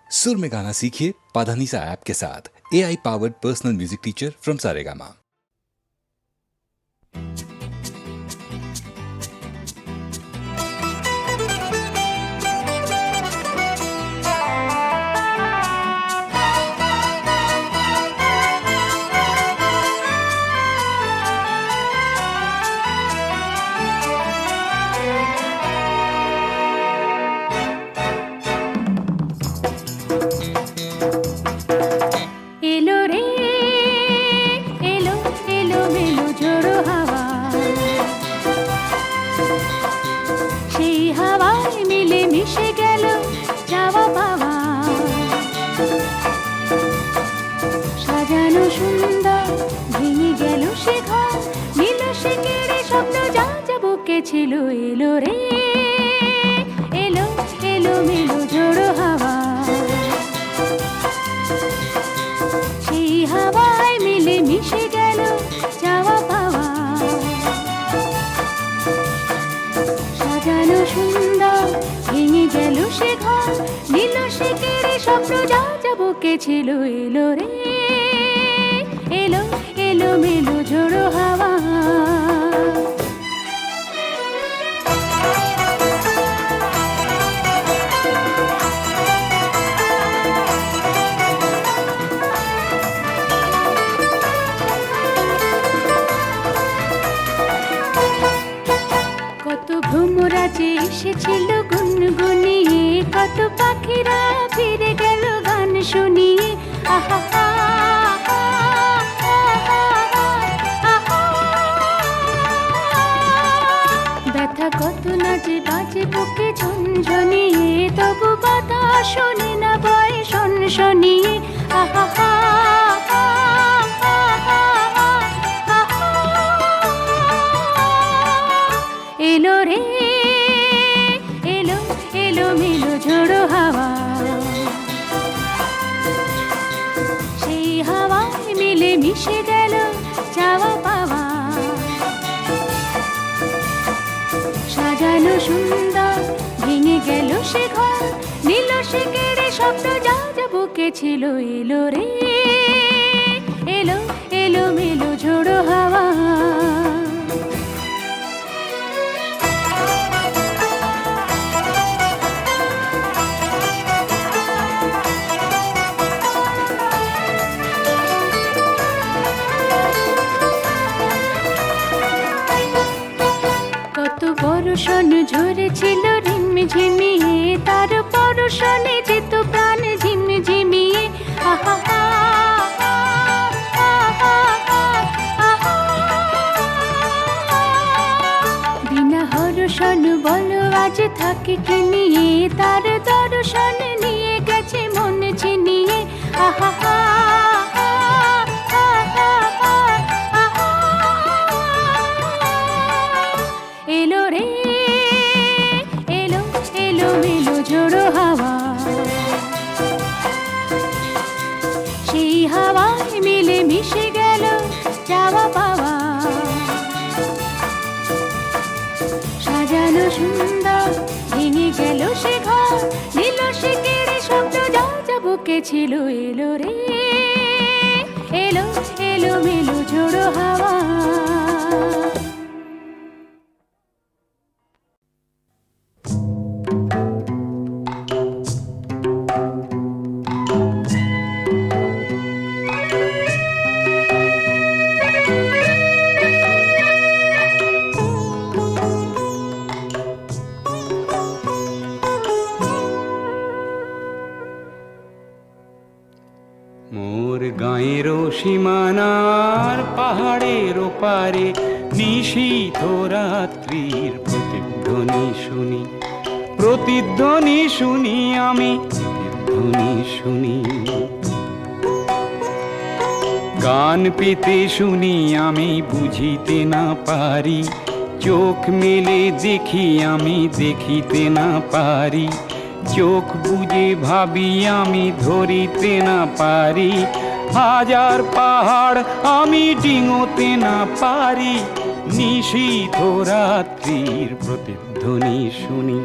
सुर में गाना सीखिए पाधानीसा ऐप के साथ। AI powered personal music teacher from Saregama. ছিল এলো রে এলো এলো মেলো ঝোড়ো হাওয়া সেই হাওয়ায় মিলে মিশে গেল যাওয়া পাওয়া সাজানো সুন্দর ভেঙে গেল সে ঘর নীল সে কেড়ে স্বপ্ন যা যাবকে ছিল এলো রে এলো এলো মেলো ঝোড়ো হাওয়া ভ্রমরাজে এসেছিল গুনগুনিয়ে কত পাখিরা ফিরে গেল গান শুনিয়ে আহা ব্যথা কত না যে বাজে বুকে ঝনঝনিয়ে তবু কথা শোনে না বয় শনশনিয়ে আহা এলো রে এলো এলো মেলো ঝোড়ো হাওয়া সেই হাওয়ায় মিলে মিশে গেল যাওয়া পাওয়া সাজানো সুন্দর ভেঙে গেল সে ঘর নীল সে কেড়ে স্বপ্ন যা যাবকে ছিল এলো রে এলো এলো মেলো ঝোড়ো হাওয়া পরশন ঝরেছিল রিমঝিমিয়ে তার পরশনে যেত প্রাণ ঝিমঝিমিয়ে বিনা হরষণ বলো আজ থাকে কি নিয়ে তার দর্শন নিয়ে গেছে মন ছিনিয়ে আহা এলো রে এলো এলো মেলো ঝোড়ো হাওয়া সেই হাওয়ায় মিলে মিশে গেল যাওয়া পাওয়া সাজানো সুন্দর ভেঙে গেল সে ঘর নীল সে কেড়ে স্বপ্ন যা যাবকে ছিল এলো রে এলো এলো মেলো ঝোড়ো হাওয়া সীমানার পাহাড়ের ওপারে নিশীথ রাত্রির প্রতিধ্বনি শুনি প্রতিধ্বনি শুনি আমি প্রতিধ্বনি শুনি গান পেতে শুনি আমি বুঝিতে না পারি চোখ মেলে দেখি আমি দেখিতে না পারি চোখ বুঝে ভাবি আমি ধরিতে না পারি হাজার পাহাড় আমি ডিঙোতে না পারি নিশীথ রাত্রির প্রতিধ্বনি শুনি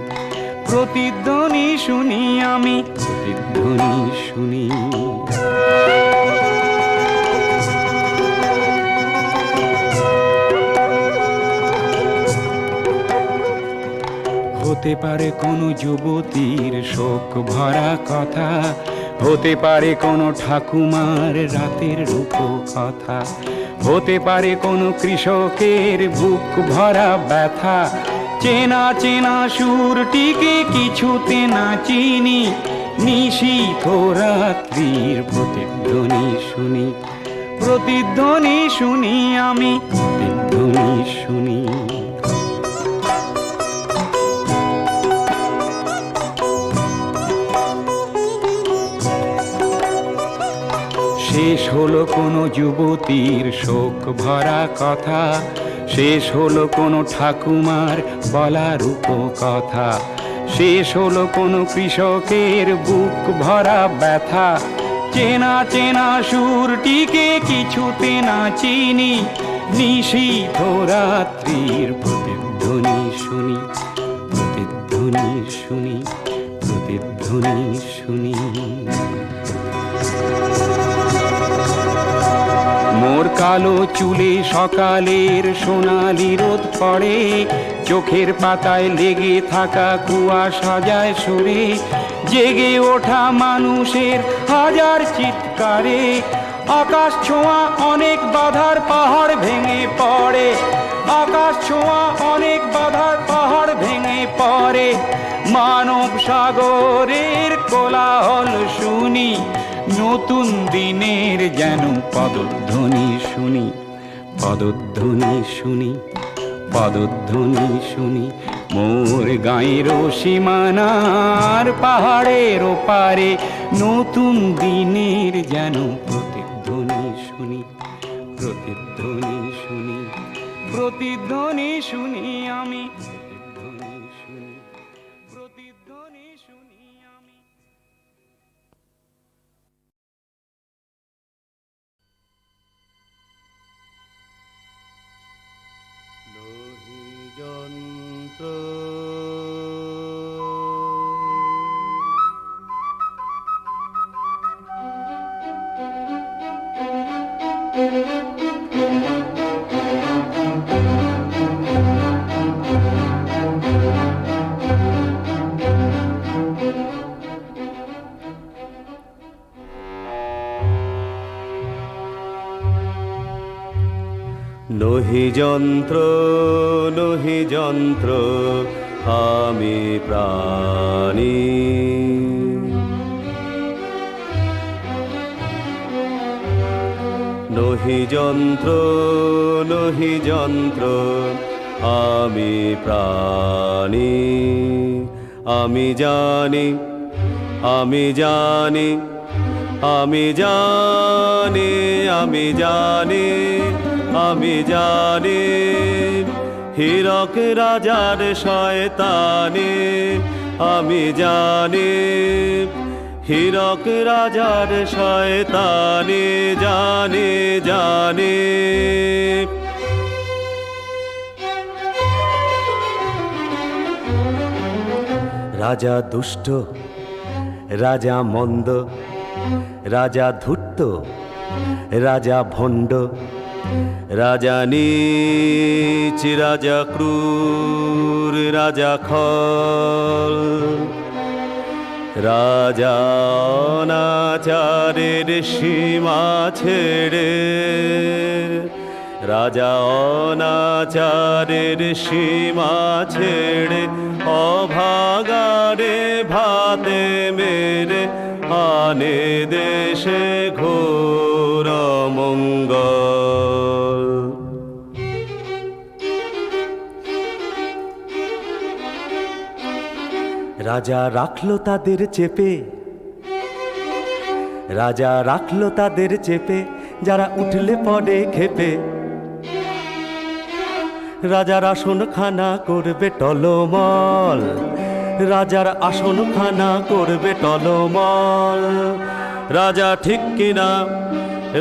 প্রতিধ্বনি শুনি আমি প্রতিধ্বনি পারে কোনো যুবতীর শোক ভরা কথা, হতে পারে কোনো ঠাকুমার রাতের রূপো কথা, হতে পারে কোনো কৃষকের বুক ভরা ব্যথা। চেনা চেনা সুরটিকে কিছুতে না চিনি, নিশীথ রাত্রির প্রতিধ্বনি শুনি, প্রতিধ্বনি শুনি আমি, প্রতিধ্বনি শুনি। শেষ হলো কোনো যুবতীর শোক ভরা কথা, শেষ হলো কোনো ঠাকুমার বলা রূপো কথা, শেষ হলো কোনো কৃষকের বুক ভরা ব্যথা। চেনা চেনা সুরটিকে কিছুতে না চিনি, নিশীথ রাত্রির প্রতিধ্বনি শুনি, প্রতিধ্বনি শুনি, প্রতিধ্বনি শুনি। মোর কালো চুলে সকালের সোনালি রোদ পড়ে, চোখের পাতায় লেগে থাকা কুয়াশা যায় সরে, জেগে ওঠা মানুষের হাজার চিৎকারে। আকাশ ছোঁয়া অনেক বাধার পাহাড় ভেঙে পড়ে, আকাশ ছোঁয়া অনেক বাধার পাহাড় ভেঙে পড়ে। মানব সাগরের কোলাহল শুনি, নতুন দিনের যেন পদধ্বনি শুনি, পদধ্বনি শুনি, পদধ্বনি শুনি। মোর গাঁয়ের সীমানার পাহাড়ের ওপারে নতুন দিনের যেন প্রতিধ্বনি শুনি, প্রতিধ্বনি শুনি, প্রতিধ্বনি শুনি আমি, প্রতিধ্বনি শুনি, প্রতিধ্বনি শুনি আমি। যন্ত্র নহি যন্ত্র, নহি যন্ত্র, আমি প্রাণী। নহি যন্ত্র, নহি যন্ত্র, আমি প্রাণী। আমি জানি, আমি জানি, আমি জানি, আমি জানি, আমি জানি, হীরক রাজার শয়তানি। আমি জানি, হীরক রাজার শয়তানি, জানি, জানি। রাজা দুষ্ট, রাজা মন্দ, রাজা ধূর্ত, রাজা ভণ্ড, রাজা নীচ, রাজা ক্রূর, রাজা খল, রাজা অনাচারের সীমা ছেড়ে, রাজা অনাচারের সীমা ছেড়ে, অভাগারে ভাতে মেরে আনে দেশে ঘোর মঙ্গল। রাজা রাখলো তাদের চেপে, রাজা রাখলো তাদের চেপে, যারা উঠলে পড়ে খেপে। রাজার আসন খানা করবে টলমল, রাজার আসন খানা করবে টলমল। রাজা ঠিক কিনা,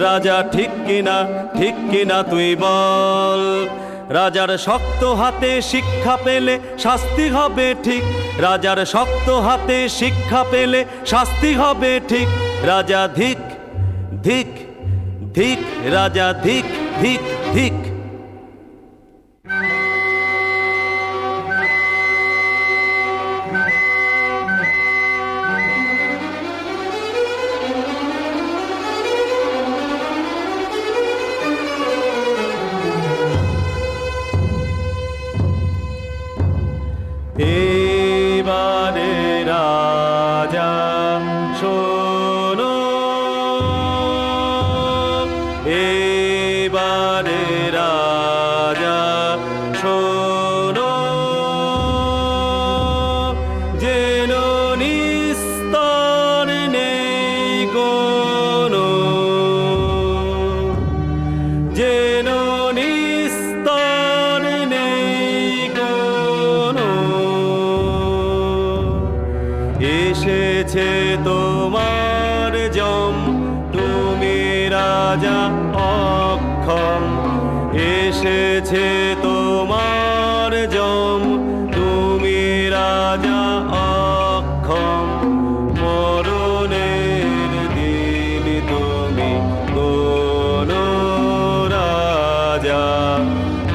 রাজা ঠিক কিনা, ঠিক কিনা তুই বল। রাজার শক্ত হাতে শিক্ষা পেলে শাস্তি হবে ঠিক, রাজার শক্ত হাতে শিক্ষা পেলে শাস্তি হবে ঠিক। রাজা ধিক, ধিক, ধিক, রাজা ধিক, ধিক, ধিক। শোনো এবারে রাজা শোনো যেন নিস্তর নেই কোনো যেন নিস্তর নেই কোনো এসেছে তোমার জম তুমি রাজা অক্ষম এসেছে তোমার জম তুমি রাজা অক্ষম মরণের দিন তুমি কোনো রাজা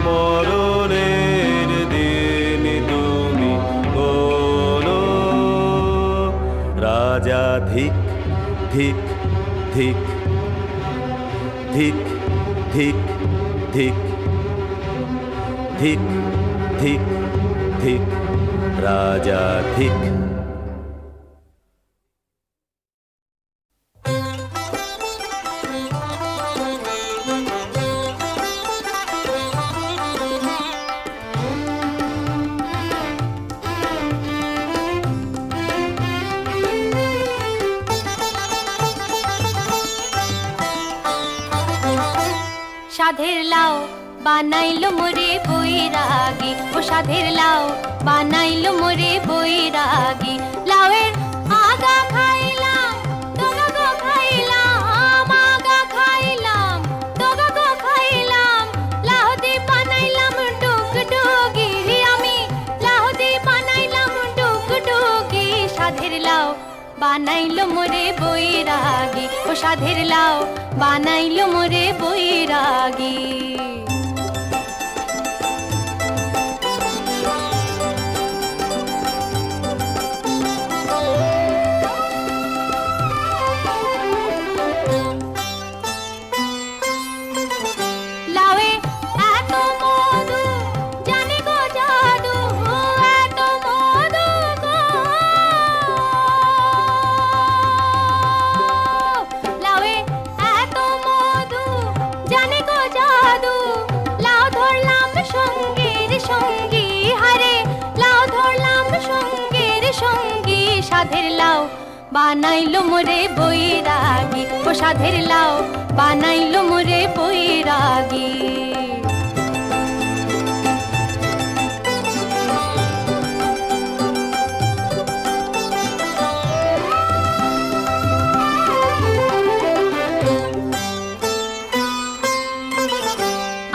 মরণের দিন তুমি কোনো রাজা ধিক ধিক ধিক ধিক ধিক ধিক ধিক ধিক ধিক রাজা ধিক সাধের লাউ বানাইলো মোরে বৈরাগী ও সাধের লাউ বানাইলো মোরে বৈরাগী লাউয়ের আগা খাইলাম তোগা গো খাইলাম আগা খাইলাম তোগা গো খাইলাম লাউ দি বানাইলাম টুকটুকি আমি লাউ দি বানাইলাম টুকটুকি সাধের লাউ বানাইলো মোরে বৈরাগী ও সাধের লাউ বানাইলো মোরে বৈরাগী লাউয়ে এত মধু জানি গো জাদু এত মধু গো লাউয়ে এত মধু জানি গো জাদু লাউ ধরলাম সঙ্গীর সঙ্গী হারে লাউ ধরলাম সঙ্গীর সঙ্গী সাধের লাউ বানাইলো মোরে বৈরাগী ও সাধের লাউ বানাইলো মোরে বৈরাগী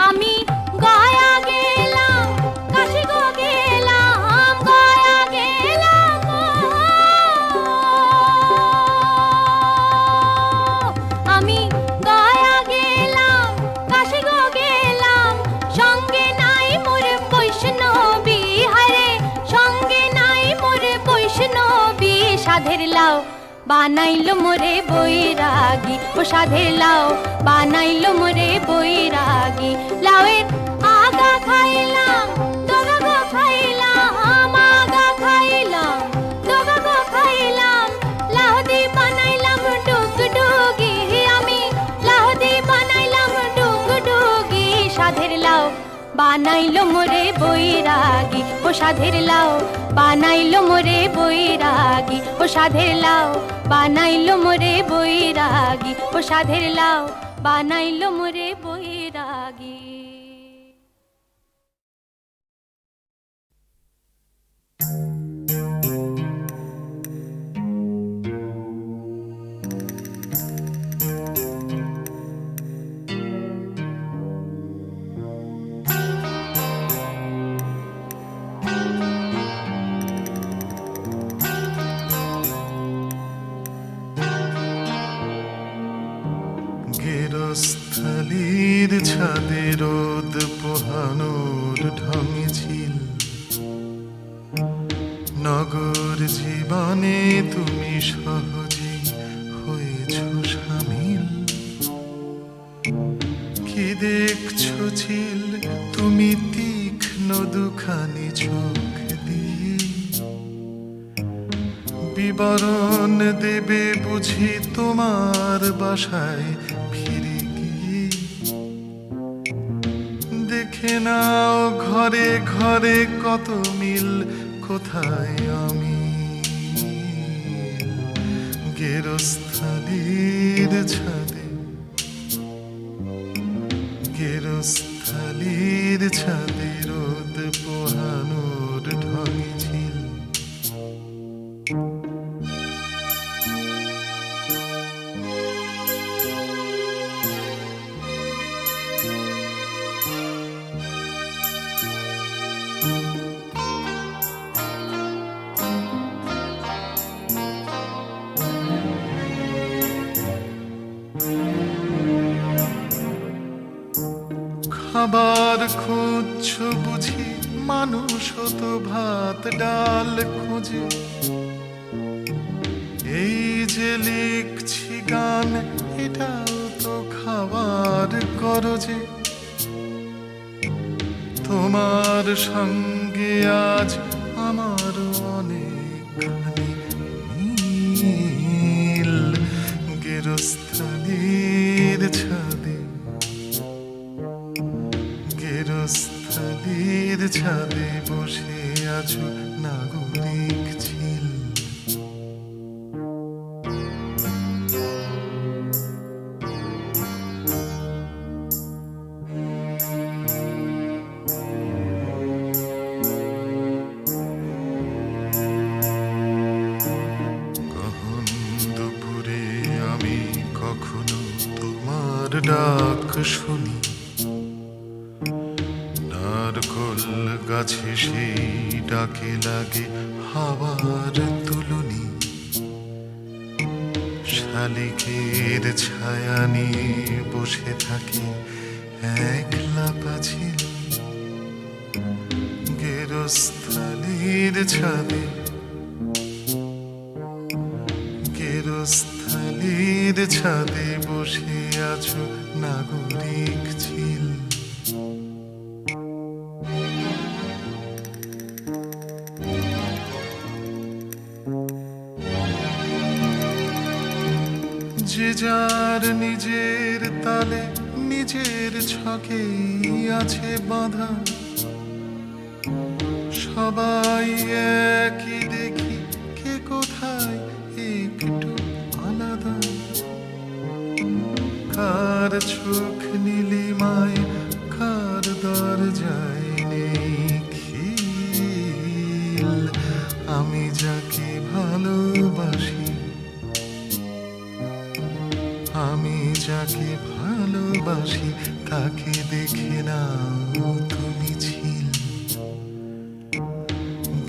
আমি গয়া গেলাম কাশি গো গেলাম গয়া গেলাম আমি গয়া গেলাম কাশি গো গেলাম সঙ্গে নাই মোর বৈষ্ণবী হারে সঙ্গে নাই মোর বৈষ্ণবী সাধের লাউ বানাইলো মোরে বৈরাগী ও সাধের লাউ বানাইলো মোরে বৈরাগী লাউয়ের আগা খাইলাম তোগা গো খাইলাম আগা খাইলাম তোগা গো খাইলাম লাউ দি বানাইলাম টুকটুকি আমি লাউ দি বানাইলাম টুকটুকি সাধের লাউ বানাইলো মোরে বৈরাগী ও সাধের লাউ বানাইলো মোরে বৈরাগী ও সাধের লাউ বানাইলো মোরে বৈরাগী ও সাধের লাউ বানাইলো মোরে বৈরাগী গেরস্থলীর ছাদে রোদ পোহানোর ঢঙে ছিল নগর জীবনে তুমি সহজেই হয়েছ সামিল কি দেখছো ছিল তুমি তীক্ষ্ণ দুখানি চোখ দিয়ে বিবরণ দেবে বুঝি তোমার বাসায় ফিরে গিয়ে। দেখে নাও ঘরে ঘরে কত মিল, কোথায় আমি গেরস্থালির ছাদে, গেরস্থালির ছাদে রোদ পোহানোর ঢঙে ঝিল। খাবার খুঁজছো বুঝি, মানুষ তো ভাত ডাল খোঁজে। এই যে লিখছি গান, এটাও তো খাবার করজে। তোমার সঙ্গে আজ আমার অনেকখানি মিল। গেরস্থালির ছাদে, গেরস্থালির ছাদে বসে আছো নাগরিক ঝিল। কখন দুপুরে আমি কখনো তোমার ডাক শুনি, নারকোল গাছে সেই ডাকে লাগে হাওয়ার তুলনি। শালিকের ছায়া নিয়ে বসে থাকে একলা পাঁচিল। গেরস্থালির ছাদে, গেরস্থালির ছাদে বসে আছো নাগরিক ঝিল। যে যার নিজের তালে নিজের ছকেই আছে বাঁধা। সবাই একই দেখি, কে কোথায় একটু আলাদা। কার চোখ নীলিমায়, কার দরজায় নেই খিল। আমি যাকে ভালোবাসি, আমি যাকে ভালোবাসি, তাকে দেখে নাও তুমি ঝিল।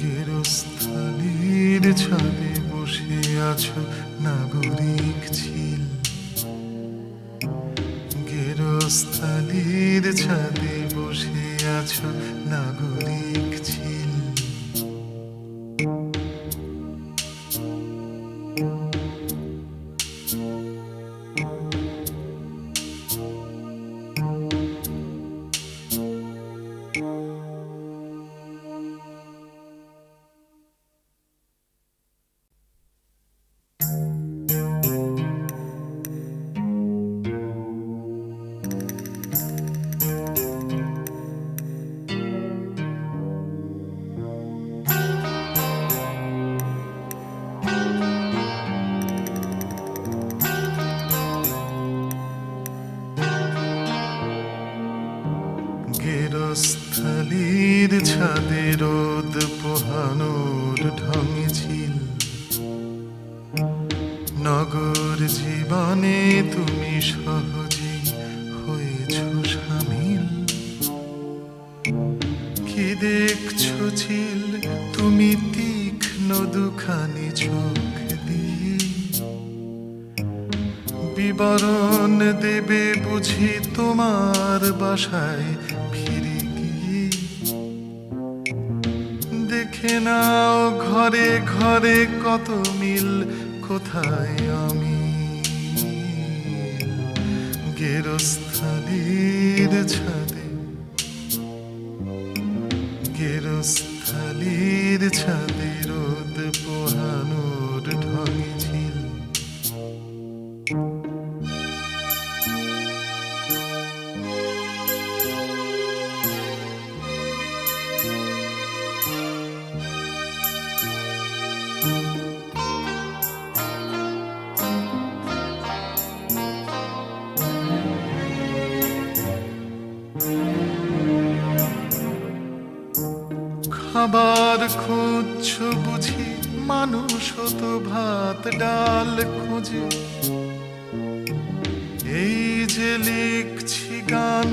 গেরস্থালির ছাদে বসে আছো নাগরিক ঝিল। গেরস্থালির ছাদে বসে আছো নাগরিক ঝিল। গেরস্থালির ছাদে রোদ পোহানোর ঢঙে ঝিল। নগর জীবনে তুমি সহজেই হয়েছো সামিল। কি দেখছো ঝিল তুমি তীক্ষ্ণ দুখানি চোখ দিয়ে। বিবরণ দেবে বুঝি তোমার বাসায় ফিরে গিয়ে। দেখে নাও ঘরে ঘরে কত মিল, কোথায় আমি গেরস্থালির ছাদে, গেরস্থালির ছাদে রোদ পোহানোর ভাঙে ঝিল। খাবার খুঁজছ বুঝি, মানুষ তো ভাত ডাল খোঁজে। এই যে লিখছি গান,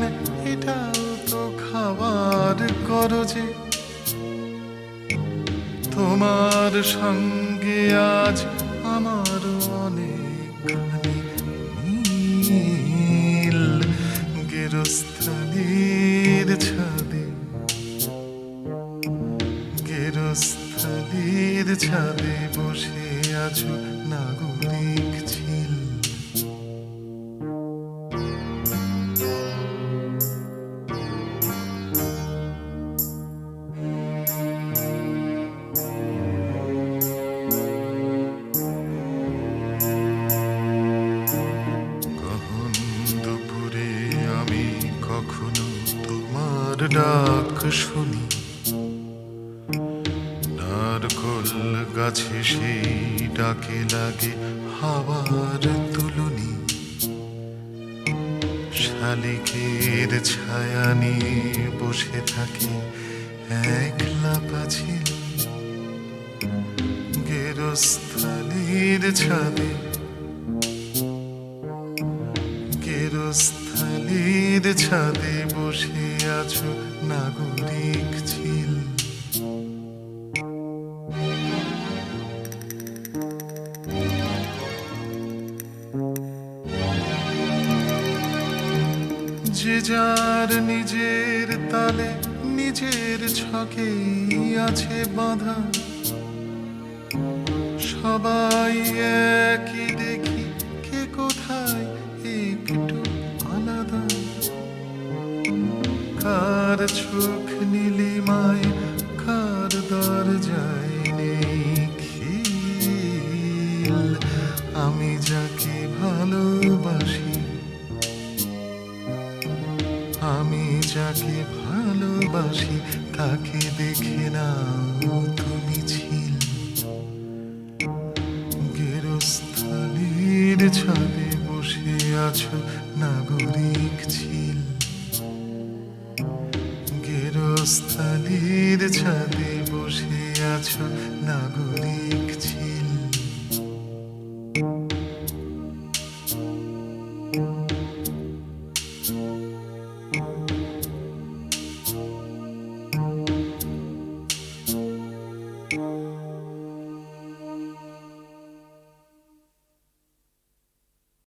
এটাও তো খাবার করজে। তোমার সঙ্গে আজ আমার অনেকখানি মিল। গেরস্থালির ছাদে, গেরস্থালির ছাদে বসে আছো নাগরিক ঝিল। কখন দুপুরে আমি কখনো তোমার ডাক শুনি, নারকোল গাছে সেই ডাকে লাগে হাওয়ার তুলনি। শালিকের ছায়া নিয়ে বসে থাকে একলা পাঁচিল। গেরস্থালির ছাদে, গেরস্থালির ছাদে বসে আছো নাগরিক ঝিল। যে যার নিজের তালে নিজের ছকেই আছে বাঁধা। সবাই একই দেখি, কে কোথায় একটু আলাদা। কার চোখ নীলিমায়, কার দরজায় নেই খিল। আমি যাকে ভালোবাসি, আমি যাকে ভালোবাসি, তাকে দেখে নাও তুমি ঝিল। গেরস্থালির ছাদে বসে আছো নাগরিক ঝিল। গেরস্থালির ছাদে বসে আছো নাগরিক ঝিল।